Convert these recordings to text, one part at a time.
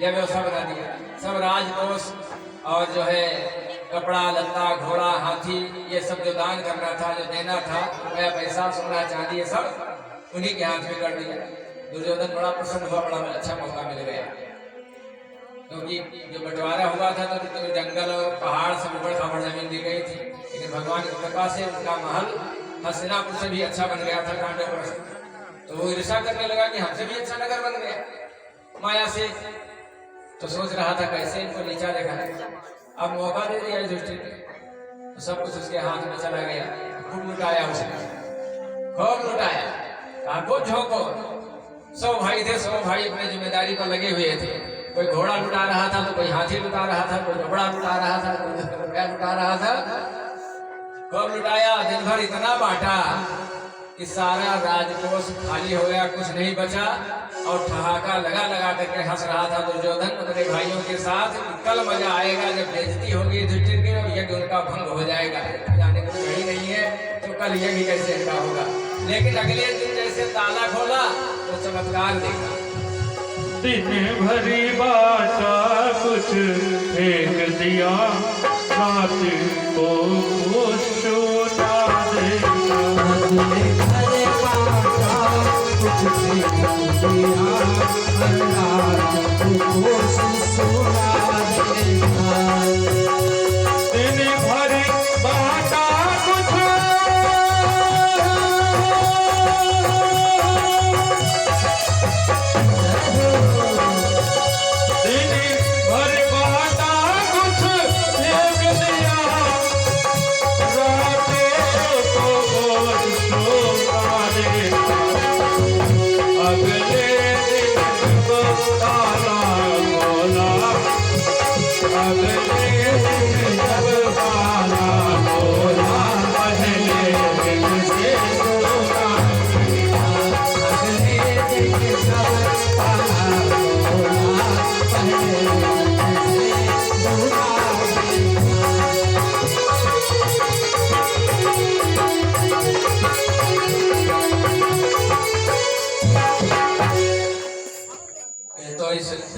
यह व्यवस्था बना दिया। सब राजकोष और जो है कपड़ा लत्ता घोड़ा हाथी ये सब जो दान करना था, जो देना था, रुपया पैसा सोना चांदी ये सब उन्हीं के हाथ में कर दिया। दुर्योधन बड़ा प्रसन्न हुआ, बड़ा अच्छा मौका मिल गया, क्योंकि जो बंटवारा हुआ था तो जंगल और पहाड़ सब ऊबड़ खाबड़ जमीन दी गई थी, लेकिन भगवान की कृपा से उनका महल हस्तिनापुर से भी अच्छा बन गया था कांडवप्रस्थ। तो वो ईर्ष्या करने लगा कि हमसे भी अच्छा नगर बन गया माया से। तो सोच रहा था कैसे इनको नीचा देखा, अब मौका दे दिया युधिष्ठिर ने, तो सब कुछ उसके हाथ में चला गया। खूब लुटाया उसने, खूब लुटाया, कहा झोंको। 100 भाई थे, 100 भाई अपने जिम्मेदारी पर लगे हुए थे। कोई घोड़ा लुटा रहा था, तो कोई हाथी लुटा रहा था, कोई कपड़ा लुटा रहा था, कोई रुपया लुटा रहा था। खूब लुटाया, दिन भर इतना बांटा कि सारा राजकोष खाली हो गया, कुछ नहीं बचा। और ठहाका लगा लगा करके हंस रहा था दुर्योधन अपने भाइयों के साथ। कल मजा आएगा जब बेइज्जती होगी युधिष्ठिर की और यज्ञ उनका भंग हो जाएगा। जाने को यही नहीं है तो कल यज्ञ कैसे इनका होगा। लेकिन अगले दिन जैसे ताला खोला तो चमत्कार देखा। दिन भरी बाटा कुछ फेंक दिया, रात को सोना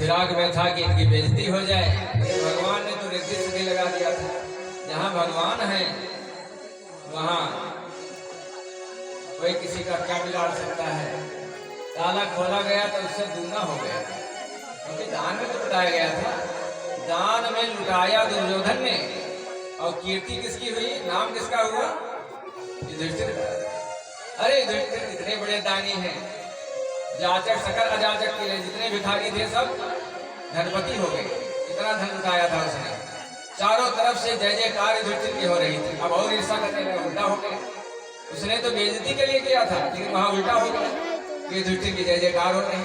फिराक में था कि इनकी बेइज्जती हो जाए। भगवान ने तो रिद्धि सिद्धि लगा दिया था। जहाँ भगवान है वहाँ कोई किसी का क्या बिगाड़ सकता है। ताला खोला गया तो उससे दूना हो गया, क्योंकि दान में तो लुटाया गया था। दान में लुटाया दुर्योधन ने, और कीर्ति किसकी हुई, नाम किसका हुआ, युधिष्ठिर का। अरे युधिष्ठिर इतने बड़े दानी हैं, जाचक सकल अजाचक के लिए जितने भिखारी थे सब धनपति हो गए। इतना धन लुटाया था उसने। चारों तरफ से जय जयकार युधिष्ठिर की हो रही थी। अब और ईर्ष्या करने लगा, उल्टा हो गया। उसने तो बेइज्जती के लिए किया था, लेकिन वहां उल्टा हो गया कि युधिष्ठिर की जय जयकार हो रही।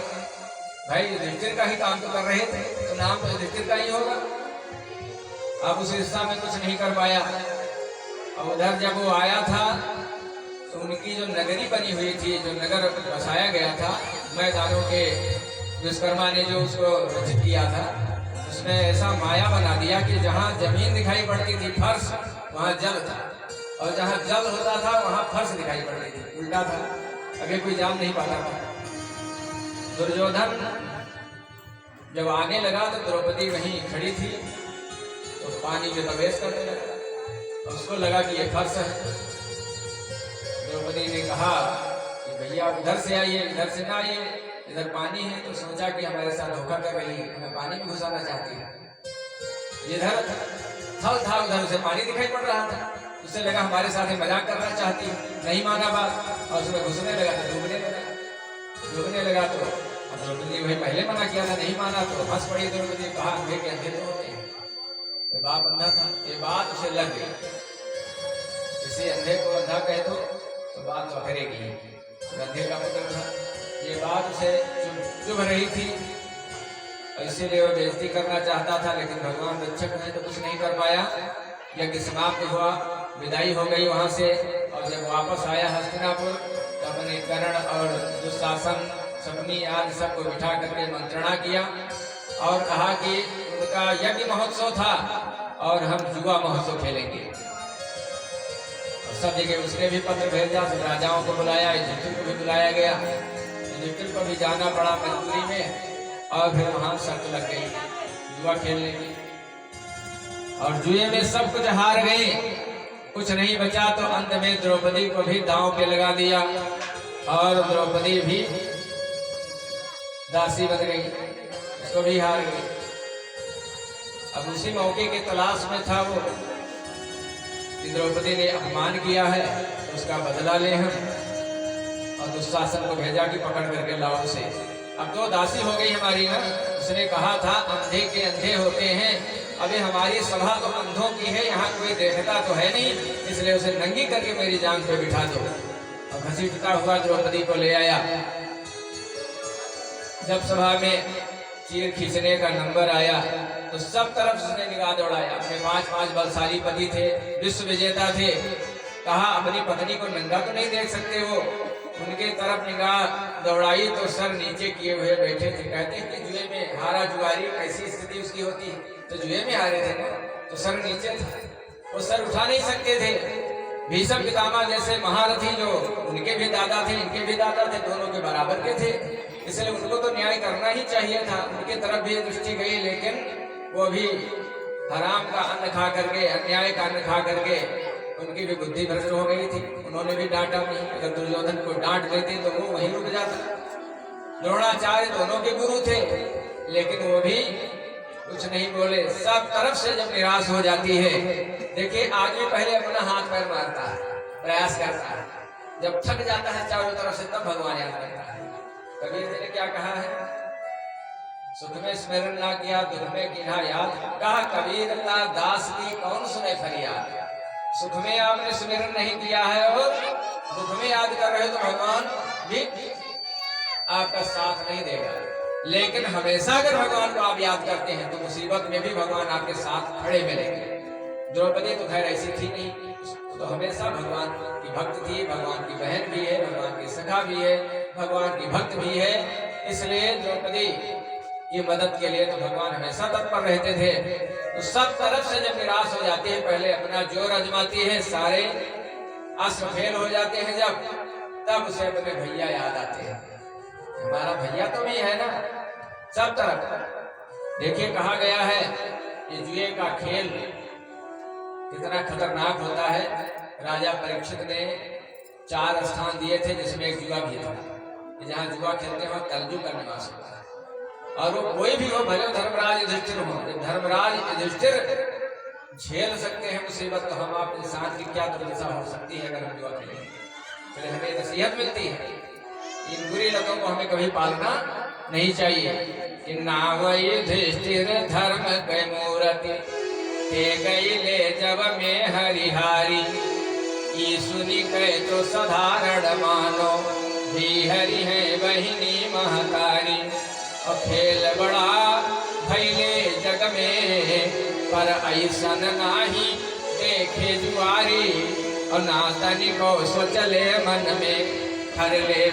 भाई युधिष्ठिर का ही काम तो कर रहे थे, तो नाम तो युधिष्ठिर का ही होगा। अब उस ईर्ष्या में कुछ नहीं कर पाया। और उधर जब वो आया था तो उनकी जो नगरी बनी हुई थी, जो नगर बसाया गया था, मैदानों के विश्वकर्मा ने जो उसको रचित किया था, उसने ऐसा माया बना दिया कि जहाँ जमीन दिखाई पड़ती थी फर्श, वहाँ जल था, और जहाँ जल होता था वहाँ फर्श दिखाई पड़ती थी। उल्टा था, अभी कोई जान नहीं पाता था। दुर्योधन जब आने लगा तो द्रौपदी वहीं खड़ी थी, तो पानी में प्रवेश करने लगा। उसको लगा कि ये फर्श है। द्रौपदी ने कहा कि भैया उधर से आइए, इधर से ना आइए, इधर पानी है। तो सोचा कि हमारे साथ धोखा कर रही है, हमें पानी में घुसाना चाहती है। इधर थल था, उधर उसे पानी दिखाई पड़ रहा था। उसे लगा हमारे साथ मजाक करना चाहती है, नहीं माना बात, और उसमें घुसने लगा तो डूबने लगा। तो द्रौपदी वही पहले मना किया था, नहीं माना तो हंस पड़ी द्रौपदी। कहा अंधे के अंधे तो होते हैं, तो बाप अंधा था। ये बात उसे लग गई, किसी अंधे को अंधा कह दो तो बात तो करेगी। अंधे का पुत्र था, ये बात उसे चुभ रही थी, इसीलिए वो बेइज्जती करना चाहता था। लेकिन भगवान रक्षक है तो कुछ नहीं कर पाया। यज्ञ समाप्त हुआ, विदाई हो गई वहां से। और जब वापस आया हस्तिनापुर तो अपने कर्ण और दुशासन शकुनी आदि सबको बिठा करके मंत्रणा किया और कहा कि उनका यज्ञ महोत्सव था और हम जुआ महोत्सव खेलेंगे। सब जगह उसने भी पत्र भेजा, सब राजाओं को बुलाया, युधिष्ठिर को भी बुलाया गया। युधिष्ठिर को भी जाना पड़ा मजबूरी में। और फिर वहां शर्त लग गई जुआ खेलने की, और जुए में सब कुछ हार गए, कुछ नहीं बचा। तो अंत में द्रौपदी को भी दांव पे लगा दिया और द्रौपदी भी दासी बन गई, उसको भी हार गई। अब उसी मौके की तलाश में था वो कि द्रौपदी ने अपमान किया है तो उसका बदला ले हम, और दुशासन को भेजा कि पकड़ करके लाओ उसे। अब तो दासी हो गई हमारी ना। उसने कहा था अंधे के अंधे होते हैं, अभी हमारी सभा तो अंधों की है, यहाँ कोई देखता तो है नहीं, इसलिए उसे नंगी करके मेरी जांग पे बिठा दो। और घसीटता हुआ द्रौपदी को ले आया। जब सभा में चीर खींचने का नंबर आया तो सब तरफ उसने निगाह दौड़ाया। अपने 5 बलशाली पति थे, विश्व विजेता थे। कहा अपनी पत्नी को नंगा तो नहीं देख सकते हो। उनके तरफ निगाह दौड़ाई तो सर नीचे किए हुए बैठे थे। कहते हैं कि जुए में हारा जुआरी कैसी स्थिति उसकी होती है, तो जुए में हारे थे ना, तो सर नीचे था, वो सर उठा नहीं सकते थे। भीष्म पितामह जैसे महारथी जो उनके भी दादा थे, इनके भी दादा थे, दोनों के बराबर के थे, इसलिए उनको तो न्याय करना ही चाहिए था। उनके तरफ भी दृष्टि गई, लेकिन वो भी हराम का अन्न खा करके, अन्याय का अन्न खा करके उनकी भी बुद्धि भ्रष्ट हो गई थी। उन्होंने भी डांटा नहीं। अगर दुर्योधन को डांट देते तो वो वहीं रुक जाता। द्रोणाचार्य दोनों के गुरु थे, लेकिन वो भी कुछ नहीं बोले। सब तरफ से जब निराश हो जाती है, देखिए आदमी पहले अपना हाथ पैर मारता है, प्रयास करता है, जब थक जाता है चारों तरफ से तब भगवान याद करता है। कबीर जी ने क्या कहा है, सुख में स्मरण ना किया दुख में कीन्हा याद, कहा कबीर ता दास की कौन सुने फरियाद। सुख में आपने स्मरण नहीं किया है और दुख में याद कर रहे हो तो भगवान भी आपका साथ नहीं देगा। लेकिन हमेशा अगर भगवान को आप याद करते हैं तो मुसीबत में भी भगवान आपके साथ खड़े मिलेंगे। द्रौपदी तो खैर ऐसी थी नहीं, तो हमेशा भगवान की भक्त थी, भगवान की बहन भी है, भगवान की सखा भी है, भगवान की भक्त भी है। इसलिए द्रौपदी की मदद के लिए तो भगवान हमेशा तत्पर रहते थे। तो सब तरफ से जब निराश हो जाती है, पहले अपना जोर आजमाती है, सारे अस्त्र फेल हो जाते हैं जब, तब उसे अपने भैया याद आते हैं। हमारा भैया तो भी है ना। सब तरफ देखिए कहा गया है कि जुए का खेल कितना खतरनाक होता है। राजा परीक्षित ने 4 स्थान दिए थे, जिसमें एक जुआ भी था। जहाँ जुआ खेलते हो कलयुग का निवास होता है, और वो कोई भी हो, भले धर्मराज युधिष्ठिर हो। जब धर्मराज युधिष्ठिर झेल सकते हैं मुसीबत, तो हम आप इंसान की क्या दुर्दशा हो सकती है अगर हम जुआ खेलेंगे। इसलिए हमें नसीहत मिलती है, इन बुरी लतों को हमें कभी पालना नहीं चाहिए। नाव युधिष्ठिर धर्म के मूर्ति ते गई ले जब में हरिहारी, ई सुनी कहे तो साधारण मानो, भी हरि है बहिनी महतारी। और खेल बड़ा भैले जग में, पर ऐसन नाही देखे जुआरी, और ना तनिको सोचले मन में, हर ले